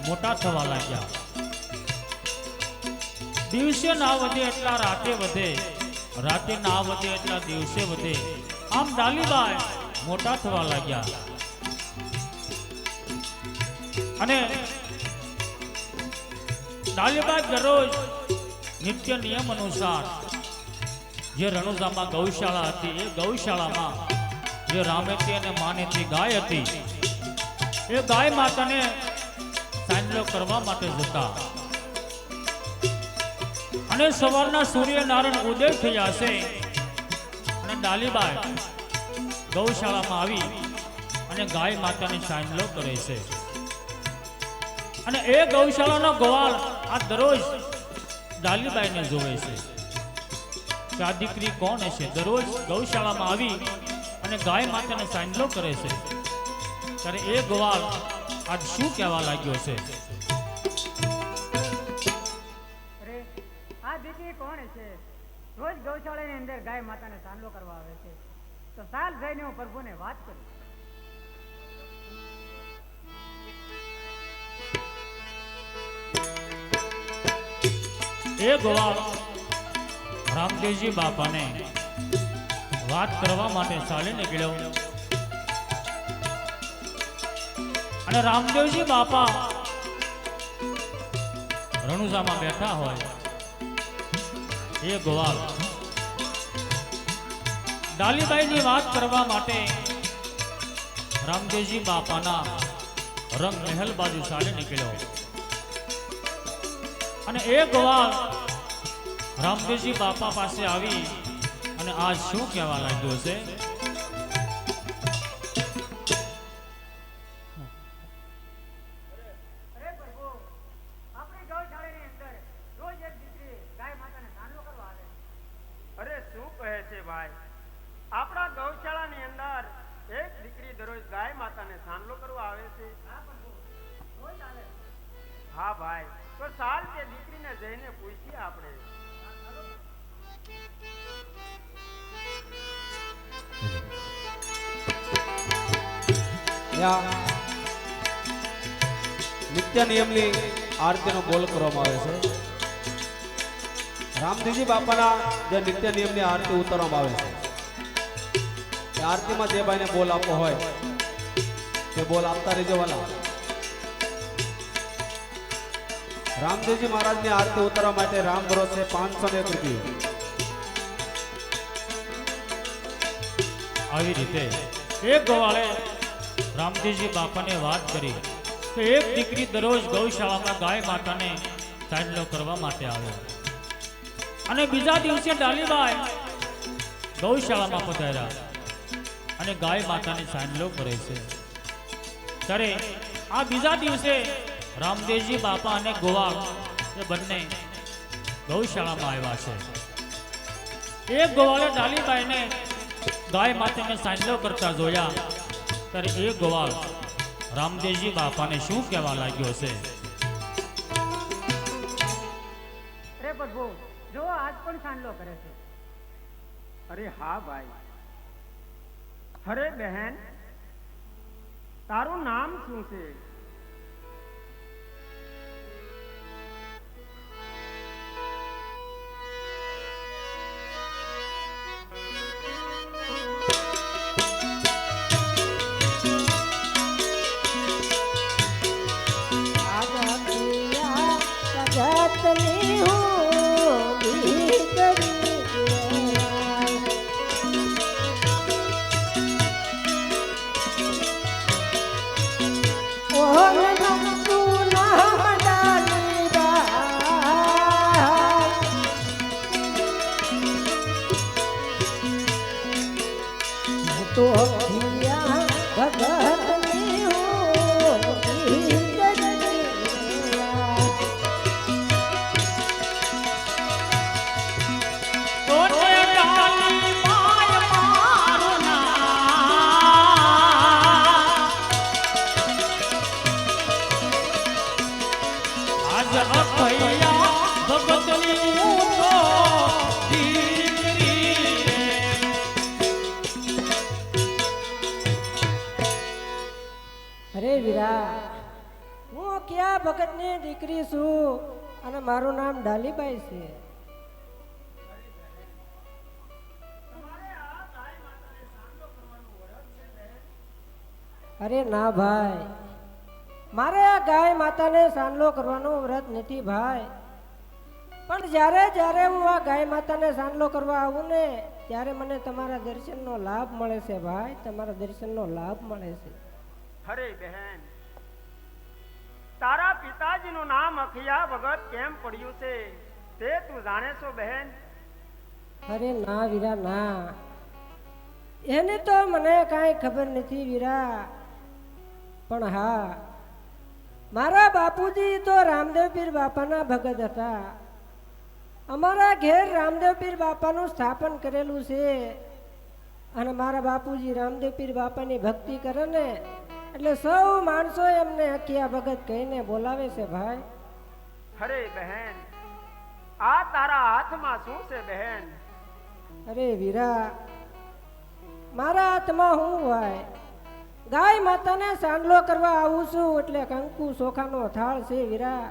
મોટા થવા લાગ્યા. દિવસે ના વધે એટલા રાતે વધે, રાતે ના વધે એટલા દિવસે વધે. આમ ડાલીબાઈ મોટા થવા લાગ્યા. અને ડાલીબાઈ દરરોજ નિત્ય નિયમ અનુસાર જે રણુજામાં ગૌશાળા હતી, એ ગૌશાળામાં જે રામેતી અને માનેતી ગાય હતી, એ ગાય માતાને સાંજલો કરવા માટે જતા. અને સવારના સૂર્યનારાયણ ઉદય થયા છે અને ડાલીબાઈ ગૌશાળામાં આવી અને ગાય માતાની સાંજલો કરે છે. અને એ ગૌશાળાનો ગોવાળ આ દરરોજ ડાલીબાઈને જોવે છે કે આ દીકરી કોણ હશે. દરરોજ ગૌશાળામાં આવી અને ગાય માતાને સાંજલો કરે છે. ત્યારે એ ગોવાળ આજ શું કહેવા લાગ્યો છે? આ દીકરી કોણ છે? રોજ ગૌશાળાની અંદર ગાય માતાને સાંજલો કરવા આવે છે. તો સાલ જઈને હું પ્રભુને વાત કરું. એ ગોવાળ રામદેવજી બાપાને વાત કરવા માટે ચાલી નીકળ્યો. અને રામદેવજી બાપા રણુજામાં બેઠા હોય. એ ગોવાળ ડાલીબાઈની વાત કરવા માટે રામદેવજી બાપાના રંગ મહેલ બાજુ ચાલી નીકળ્યો. અને એ ગોવાળ રામદેવજી બાપા પાસે આવી અને આજ શું કહેવા લાગ્યો છે? આપણા ગૌશાળાની અંદર એક દીકરી દરરોજ ગાય માતાને સાંજલો કરવા આવે છે. હા ભાઈ, તો સાલ તે દીકરીને જઈને પૂછીએ આપણે. નિત્ય નિયમની આરતીનો બોલ કરવામાં આવે છે. રામદેવજી બાપાના જે નિત્ય નિયમની આરતી ઉતારવામાં આવે છે, એ આરતીમાં જે ભાઈને બોલ આપવો હોય તે બોલ આપતા રહેજો વાલા. રામદેવજી મહારાજની આરતી ઉતારવા માટે રામ ભરોસે 501 રૂપિયા. આવી રીતે એક ગોવાળે રામદેવજી બાપાને વાત કરી કે એક દીકરી દરરોજ ગૌશાળામાં ગાય માતાને સાંજલો કરવા માટે આવે. અને બીજા દિવસે ડાલીબાઈ ગૌશાળામાં પધાર્યા અને ગાય માતાની સાંજલો કરે છે. ત્યારે આ બીજા દિવસે રામદેવજી બાપા અને ગોવાળ એ બંને ગૌશાળામાં આવ્યા છે. એક ગોવાળે ડાલીબાઈને ગાય માતાને સાંજલો કરતા જોયા. ત્યારે એ ગોવાળ રામદેવજી બાપાને શું કહેવા લાગ્યો છે? અરે પ્રભુ, જો આજ પણ સાંજલો કરે છે. અરે હા ભાઈ. અરે બહેન, તારું નામ શું છે? તો ભગત મુખિયા ભગતની દીકરી છું અને મારું નામ ડાલીબાઈ છે. અરે ના ભાઈ, મારે આ ગાય માતાને સાંડલો કરવાનો વ્રત નથી ભાઈ. પણ જ્યારે જ્યારે હું આ ગાય માતાને સાંડલો કરવા આવું ને ત્યારે મને તમારા દર્શનનો લાભ મળે છે ભાઈ, તમારા દર્શનનો લાભ મળે છે. અરે બહેન, તારા પિતાજીનું નામ અખિયા ભગત કેમ પડ્યું છે તે તું જાણે છો બહેન? અરે ના વીરા ના, એની તો મને કાંઈ ખબર નથી વીરા. પણ હા, મારા બાપુજી તો રામદેવ પીર બાપાના ભગત હતા. અમારા ઘેર રામદેવ પીર બાપાનું સ્થાપન કરેલું છે અને મારા બાપુજી રામદેવ પીર બાપાની ભક્તિ કરે ને એટલે સૌ માણસો એમને અખિયા ભગત કહીને બોલાવે છે ભાઈ. અરે બહેન, આ તારા હાથમાં શું છે બહેન? અરે વીરા, મારા હાથમાં હું હોય, ગાય માતાને સાંડલો કરવા આવું છું એટલે કંકુ ચોખાનો થાળ છે વીરા.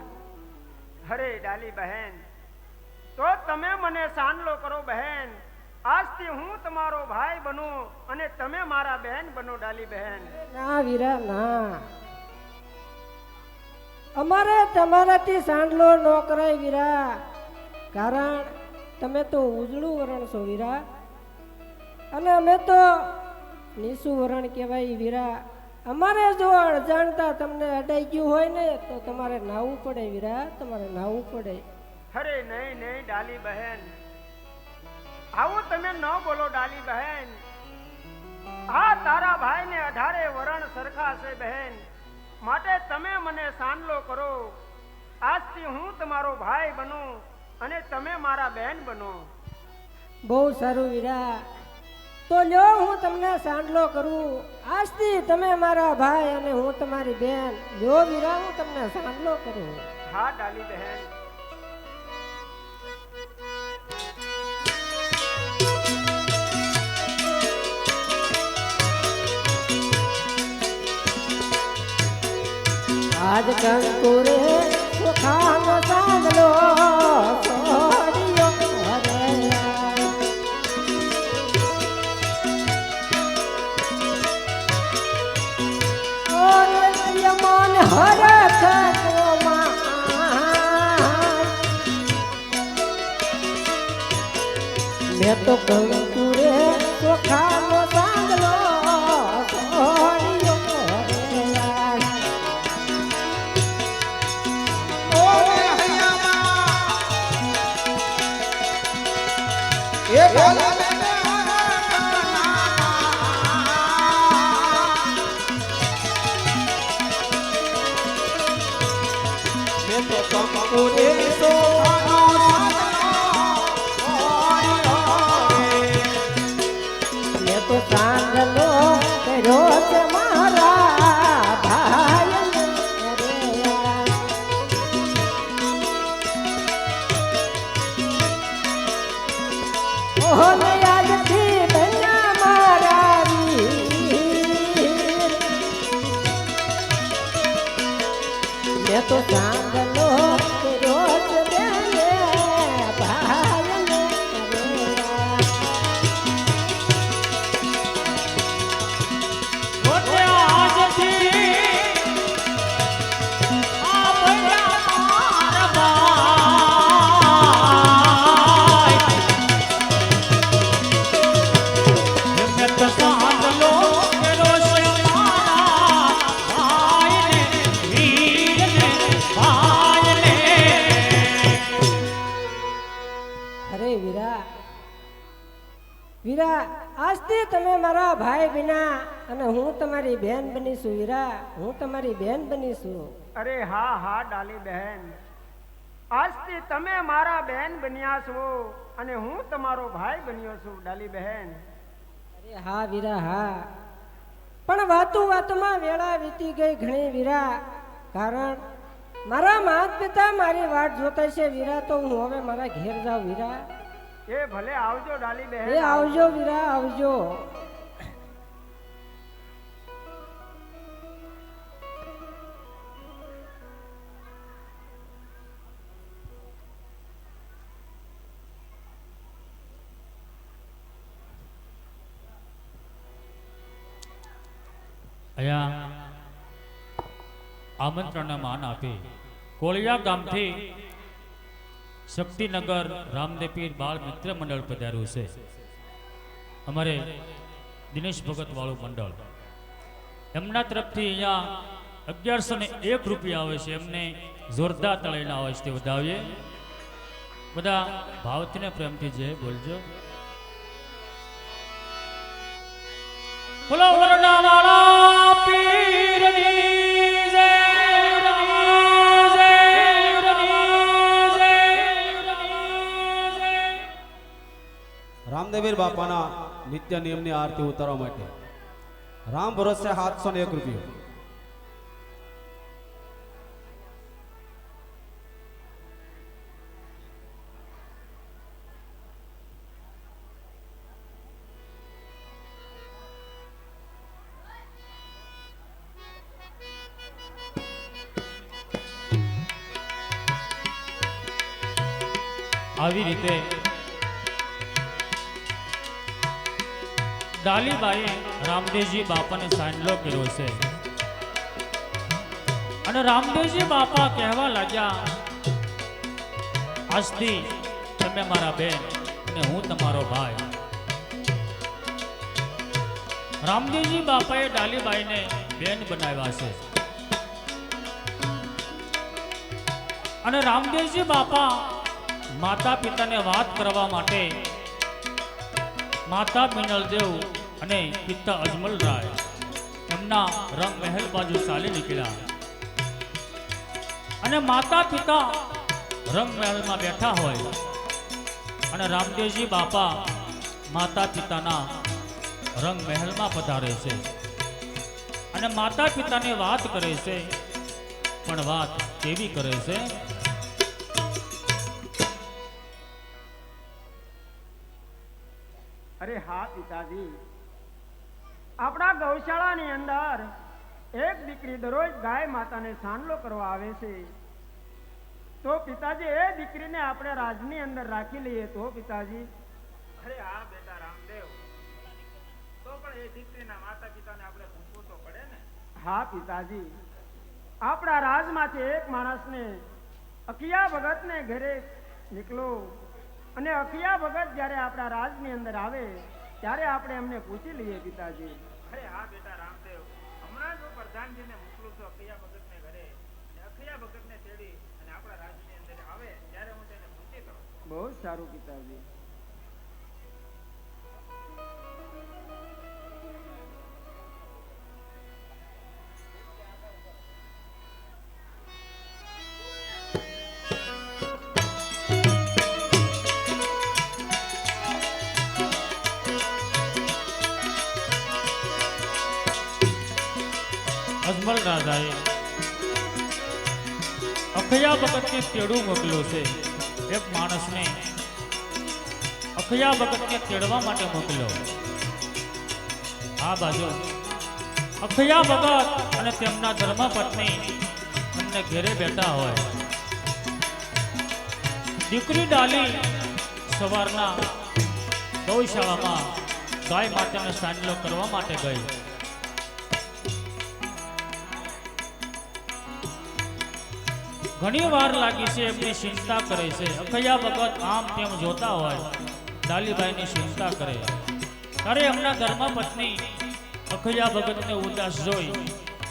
અરે ડાલી બહેન, તો તમે મને સાંડલો કરો બહેન. આજથી હું તમારો ભાઈ બનું અને તમે મારા બહેન બનો ડાલી બહેન. ના વીરા ના, અમારે તમારાથી સાંડલો ન કરાય વીરા, કારણ તમે તો ઉજળું વરણ છો વીરા અને અમે તો નીસું વરણ કહેવાય વીરા. અમારે જો અજાણતા તમને અડાઈ ગયું હોય ને તો તમારે નાવું પડે વીરા, તમારે નાવું પડે. અરે નહીં નહીં ડાલી બહેન, આવું તમે ન બોલો ડાલી બહેન. આ તારા ભાઈને 18 વરણ સરખા છે બહેન, માટે તમે મને સાંડલો કરો. આજથી હું તમારો ભાઈ બનું અને તમે મારા બહેન બનો. બહુ સારું વીરા, તો લ્યો હું તમને સાંડલો કરું. આજથી તમે મારા ભાઈ અને હું તમારી બેન. લ્યો વીરા, હું તમને સાંડલો કરું. હા ડાલી બહેન. આજ કંકુરે સુખાનો સાંડલો છોડ્યો હરે. ઓરે યમન હરખ મેં તો કંકુરે સુખાનો સાંડલો છોડ્યો હરે. મેં તો સાંડલો કર્યો છે મારા ભાઈને રે. ઓહો ને આજથી બન્યા મારા વીર. મેં તો સાંડલો કર્યો છે બેને ભાઈને રે. પોતે આજથી આ બન્યા મારા ભાઈ. એમને તો સાંડલો કર્યો છે મારા ભાઈને, વીરને, ભાઈને. અરે વીરા, વીરા, આજથી તમે મારા ભાઈ બન્યા અને હું તમારી બેન બનીશું વીરા, હું તમારી બેન બનીશું. અરે હા હા ડાલી બહેન, આજથી તમે મારા બહેન બન્યા છો અને હું તમારો ભાઈ બન્યો છું ડાલી બહેન. અરે હા વીરા હા, પણ વાતું વાતમાં વેળા વીતી ગઈ ઘણી વીરા, કારણ મારા માત પિતા મારી વાટ જોતા છે વીરા. તો હું હવે મારા ઘેર જાઉં વીરા. એ ભલે આવજો ડાલી બહેન. એ આવજો વીરા, આવજો. અહીંયા આમંત્રણને માન આપી કોળિયા ગામથી શક્તિનગર રામદેપીર બાળ મિત્ર મંડળ પધાર્યું છે. અમારે દિનેશ ભગત વાળું મંડળ એમના તરફથી અહીંયા 1101 રૂપિયા આવે છે. એમને જોરદાર તળેના આવે છે વધાવીએ. બધા ભાવથી ને પ્રેમથી જય બોલજો. બોલો વરણાવાળા પીરની જય, રામદેવીર બાપાના નિત્ય નિયમની આરતી ઉતારવા માટે રામ ભરોસે 701 રૂપિયા. આવી રીતે ડાલીબાઈએ રામદેવજી બાપાને સાંડલો કર્યો છે અને રામદેવજી બાપા કહેવા લાગ્યા, આજથી તમે મારા બેન અને હું તમારો ભાઈ. રામદેવજી બાપાએ ડાલીબાઈને બેન બનાવ્યા છે અને રામદેવજી બાપા માતા પિતાને વાત કરવા માટે માતા મિનલદેવ અને પિતા અજમલરાય એમના રંગ મહેલ બાજુ ચાલી નીકળ્યા અને માતા પિતા રંગ મહેલમાં બેઠા હોય અને રામદેવજી બાપા માતા પિતાના રંગ મહેલમાં પધારે છે અને માતા પિતાને વાત કરે છે. પણ વાત કેવી કરે છે? અરે હા પિતાજી, આપણા ગૌશાળાની અંદર એક દીકરી દરરોજ ગાય માતાને સાંડલો કરવા આવે છે. તો પિતાજી એ દીકરીને આપણે રાજની અંદર રાખી લઈએ તો પિતાજી? અરે હા બેટા રામદેવ, તો પણ એ દીકરીના માતા પિતાને આપણે પૂછવું તો પડે ને. હા પિતાજી, આપણા રાજમાંથી એક માણસને અખિયા ભગતને ઘરે નીકળો અને અખિયા ભગત જ્યારે આપણા રાજની અંદર આવે ત્યારે આપણે એમને પૂછી લઈએ પિતાજી. અરે હા બેટા રામદેવ, હમણાં જ હું પ્રધાનજીને મોકલું છું અખિયા ભગતને ઘરે, અને અખિયા ભગતને તેડી અને આપણા રાજની અંદર આવે ત્યારે હું તેને પૂછી લઉં. બહુ સારું પિતાજી. અજમલ રાજાએ અખયા ભગતને તેડું મોકલ્યું છે. એક માણસને અખયા ભગતને તેડવા માટે મોકલ્યો. આ બાજુ અખયા ભગત અને તેમના ધર્મપત્ની એમને ઘેરે બેઠા હોય. દીકરી ડાલી સવારના ગૌશાળામાં ગાય માતાને સાંડલો કરવા માટે ગઈ. ઘણી વાર લાગી છે, એમની ચિંતા કરે છે. અખયા ભગત આમ તેમ જોતા હોય, ડાલીબાઈની ચિંતા કરે. ત્યારે એમના ધર્મપત્ની અખયા ભગતને ઉદાસ જોઈ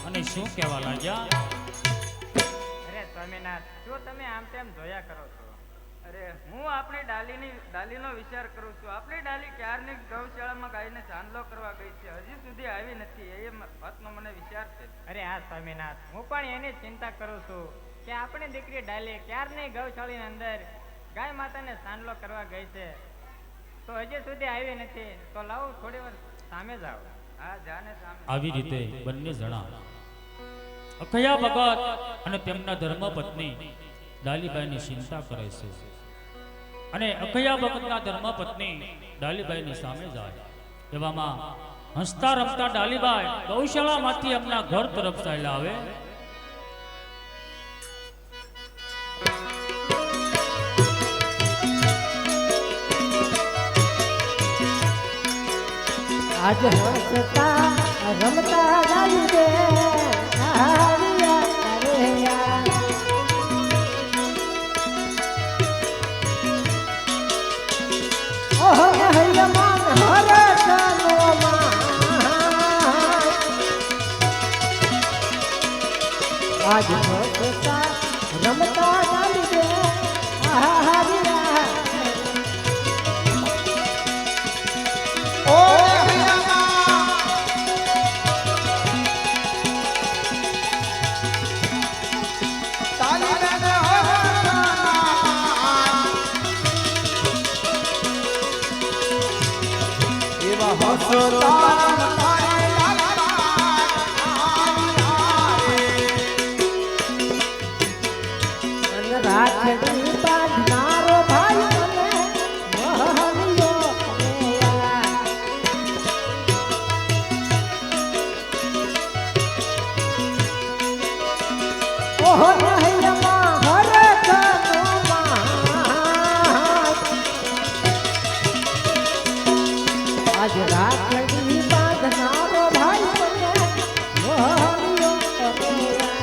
અને શું કહેવા લાગ્યા? અરે સ્વામીનાથ, શું તમે આમ તેમ જોયા કરો છો? અરે હું આપણી ડાલીનો વિચાર કરું છું. આપણી ડાલી ક્યારની ગૌશાળામાં ગાયને ચાંદલો કરવા ગઈ છે, હજી સુધી આવી નથી. એ વાતનો મને વિચાર છે. અરે હા સ્વામીનાથ, હું પણ એની ચિંતા કરું છું કે આપણી દીકરી ડાલી ક્યારની ગૌશાળાની અંદર ગાય માતાને ચાંદલો કરવા ગઈ છે, તો હજી સુધી આવી નથી. તો લાવો થોડી વાર સામે જાઓ. હા જાને સામે. આવી રીતે બંને જણા અખયા ભગત અને તેમના ધર્મપત્ની ડાલીબાઈની ચિંતા કરે છે અને અખયા ભગતના ધર્મપત્ની ડાલીબાઈની સામે જાય. એવામાં હસતા રમતા ડાલીબાઈ ગૌશાળામાંથી એમના ઘર તરફ ચાલ્યા આવે. આજ હસતા રમતા ડાલી દે હસતા રમતા ડાલી બે આહા વીરા ઓ હૈયામાં તાલી બેન એવા હસતા રાખડી બાંધનારો ભાઈ મને મોહનિયો કનૈયા ઓહો નહિયામાં હરખનો માય આજ રાખડી બાંધનારો ભાઈ મને મોહનિયો કનૈયા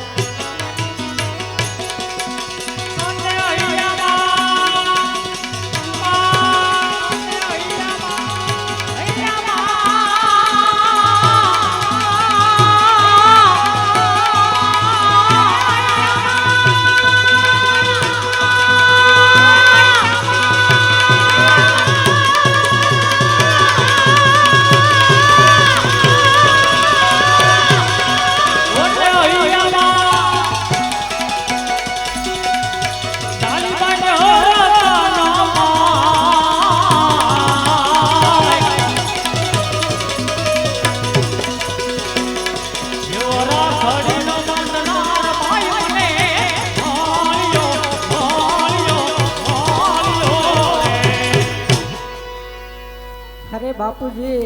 અરે બાપુજી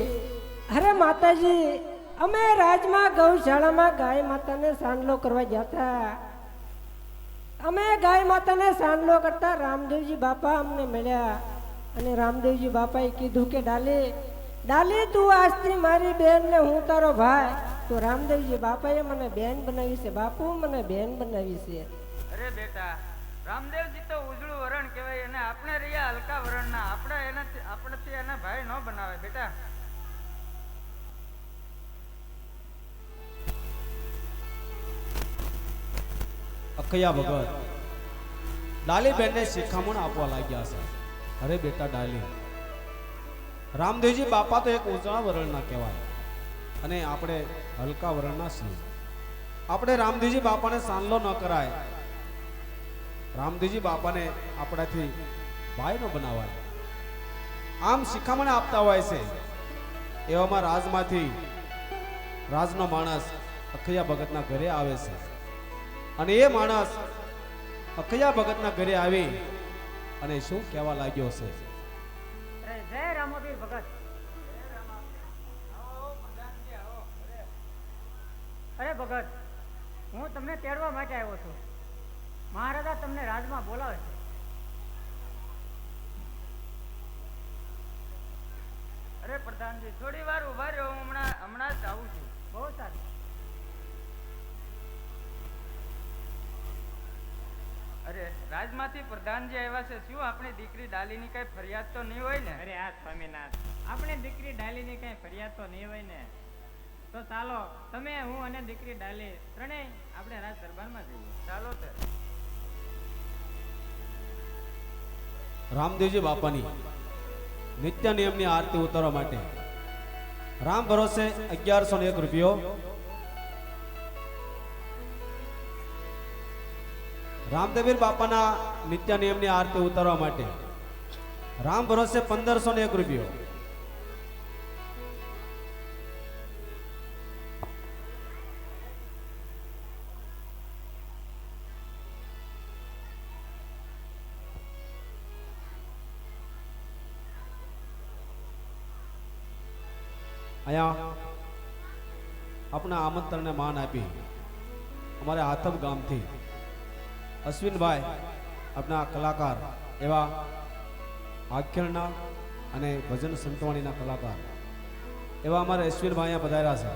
અરે માતાજી અમે રાજમાં ગૌશાળામાં ગાય માતાને સાંડલો કરવા જતા અમે ગાય માતાને સાંડલો કરતા રામદેવજી બાપા અમને મળ્યા અને રામદેવજી બાપાએ કીધું કે ડાલી તું આજથી મારી બેન ને હું તારો ભાઈ તો રામદેવજી બાપાએ મને બેન બનાવી છે બાપુ મને બેન બનાવી છે અરે બેટા રામદેવજી તો ઉજળું વરણ કહેવાય અને આપણે રહ્યા હલકા વરણના આપણેથી એના ભાઈ ન બનાવે બેટા. અખૈયા ભગત ડાલીબેનને શિખામણ આપવા લાગ્યા છે. અરે બેટા ડાલી, રામદેવજી બાપા તો એક ઉજળા વરણના કહેવાય અને આપણે હલકા વરણના છીએ. આપણે રામદેવજી બાપાને સાંડલો ન કરાય, રામદેવજી બાપાને આપણાથી ભાઈ ન બનાવાય, આમ શિખામણ આપતા હોય છે. એવામાં રાજમાંથી રાજનો માણસ અખૈયા ભગતના ઘરે આવે છે અને એ માણસ અખૈયા ભગતના ઘરે આવી અને શું કહેવા લાગ્યો છે? જય રામોબીર ભગત. અરે ભગત, હું તમને તેડવા માટે આવ્યો છું. મહારાજા તમને રાજમાં બોલાવે છે. અરે પ્રધાનજી થોડી વાર ઉભા રહ્યો, હું હમણાં જ આવું છું. બહુ સારું. અરે રાજમાંથી પ્રધાનજી આવ્યા છે, શું આપણી દીકરી ડાલીની કઈ ફરિયાદ તો નહીં હોય ને? અરે આ સ્વામીનાથ, આપણે દીકરી ડાલીની કઈ ફરિયાદ તો નહીં હોય ને. તો ચાલો તમે, હું અને દીકરી ડાલી ત્રણેય આપણે રાજ દરબારમાં જઈએ. ચાલો તે. રામદેવજી બાપાની નિત્ય નિયમની આરતી ઉતારવા માટે રામ ભરોસે 1101 રૂપિયો, રામદેવીર બાપાના નિત્ય નિયમની આરતી ઉતારવા માટે રામ ભરોસે 1501 રૂપિયો, અહીંયા આપણા આમંત્રણને માન આપી અમારે આથમ ગામથી અશ્વિનભાઈ આપણા કલાકાર એવા આખ્યાનના અને ભજન સંતવાણીના કલાકાર એવા અમારે અશ્વિનભાઈ અહીંયા પધાર્યા છે.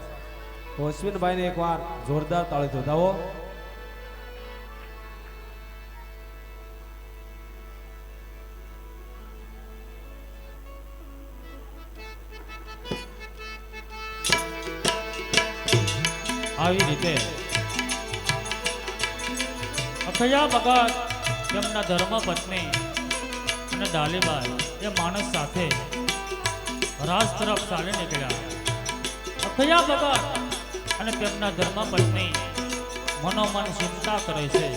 તો અશ્વિનભાઈને એકવાર જોરદાર તાળી વધાવો. આવી રીતે અખયા ભગત તેમના ધર્મપત્ની અને ડાલીબાઈ એ માણસ સાથે રાજ તરફ ચાલી નીકળ્યા. અખયા ભગત અને તેમના ધર્મપત્ની મનોમન ચિંતા કરે છે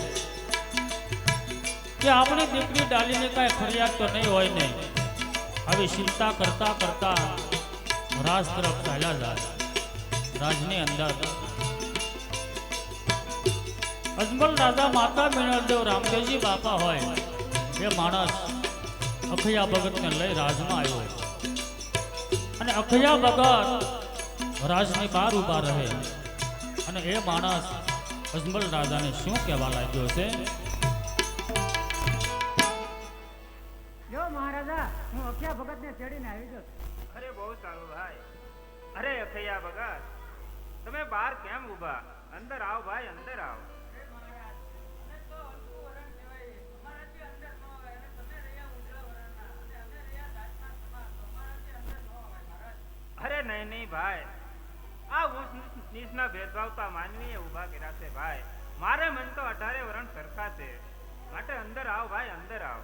કે આપણી દીકરી ડાલીને કાંઈ ફરિયાદ તો નહીં હોય ને. આવી ચિંતા કરતા કરતા રાજ તરફ ચાલ્યા જાય. રાજની અંદર અજમલ રાજા માતા મિનળદેવ રામદેવજી બાપા હોય એ માણસ અખયા ભગતને લઈ રાજમાં આવ્યો અને અખયા ભગત રાજની બહાર ઊભા રહે અને એ માણસ અજમલ રાજાને શું કહેવા લાગ્યો છે? જો મહારાજા, હું અખયા ભગતને તેડીને આવી ગયો. અરે બહુ સારું ભાઈ. અરે અખૈયા ભગત, તમે બહાર કેમ ઊભા? અંદર આવ ભાઈ, અંદર આવ. અરે નહીં નહીં ભાઈ, આ ઊંચ નીચના ભેદભાવતા માનવીએ ઊભા કર્યા છે ભાઈ. મારે મન તો 18 વરણ સરખા છે, માટે અંદર આવ ભાઈ, અંદર આવ.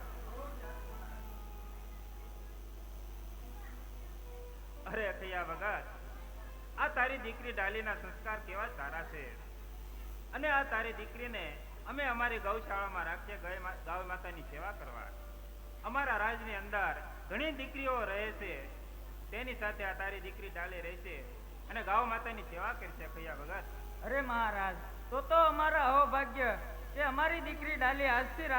અરે અખૈયા ભગત, આ તારી દીકરી ડાલીના સંસ્કાર કેવા સારા છે. અને આ તારી દીકરીને અમે અમારી ગૌશાળામાં રાખીએ ગૌ માતાની સેવા કરવા. અમારા રાજની અંદર ઘણી દીકરીઓ રહે છે, તેની સાથે આ તારી દીકરી ડાલી રહેશે અને ગૌ માતાની સેવા કરશે. અખૈયા ભગત, અરે મહારાજ, તો અમારા અહોભાગ્ય કે અમારી દીકરી ડાલી આજથી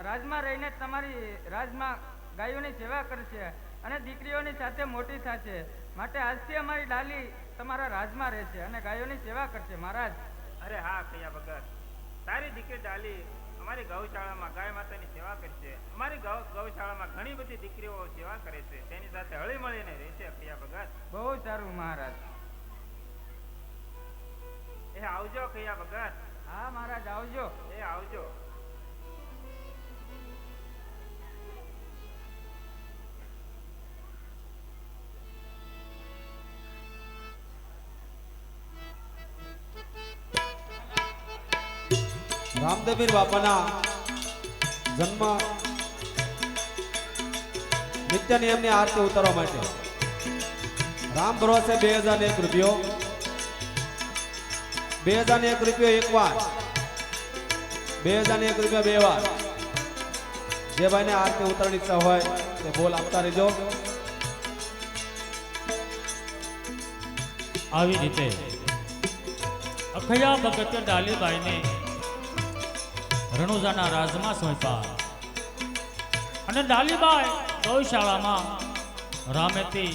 રાજમાં રહીને તમારી રાજમાં ગાયોની સેવા કરશે અને દીકરીઓની સાથે મોટી થશે. માટે આજથી અમારી ડાલી તમારા રાજમાં રહેશે અને ગાયોની સેવા કરશે મહારાજ. અરે હા અખૈયા ભગત, તારી દીકરી ડાલી અમારી ગૌશાળામાં ગાય માતાની સેવા કરશે. અમારી ગૌશાળામાં ઘણી બધી દીકરીઓ સેવા કરે છે, તેની સાથે હળી મળીને રહેશે. અખૈયા ભગત, બહુ સારું મહારાજ. એ આવજો અખૈયા ભગત. હા મહારાજ, આવજો. એ આવજો. રામદેવીર બાપાના જન્મ નિત્ય નિયમની આરતી ઉતારવા માટે રામ ભરોસે 2001 રૂપિયો, 2001 રૂપિયો એક વાર, 2001 રૂપિયા બે વાર. જે ભાઈને આરતી ઉતારવાની ઈચ્છા હોય તે બોલ આપતા રહેજો. આવી રીતે અખયા ભગતે ડાલીબાઈને રણુજાના રાજમાં સોંપ્યા અને ડાલીબાઈ ગૌશાળામાં રામેતી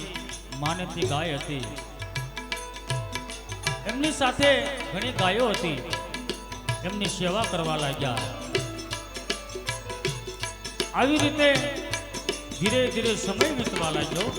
માનેતી ગાય હતી. એમની સાથે ઘણી ગાયો હતી, એમની સેવા કરવા લાગ્યા. આવી રીતે ધીરે ધીરે સમય વીતવા લાગ્યો.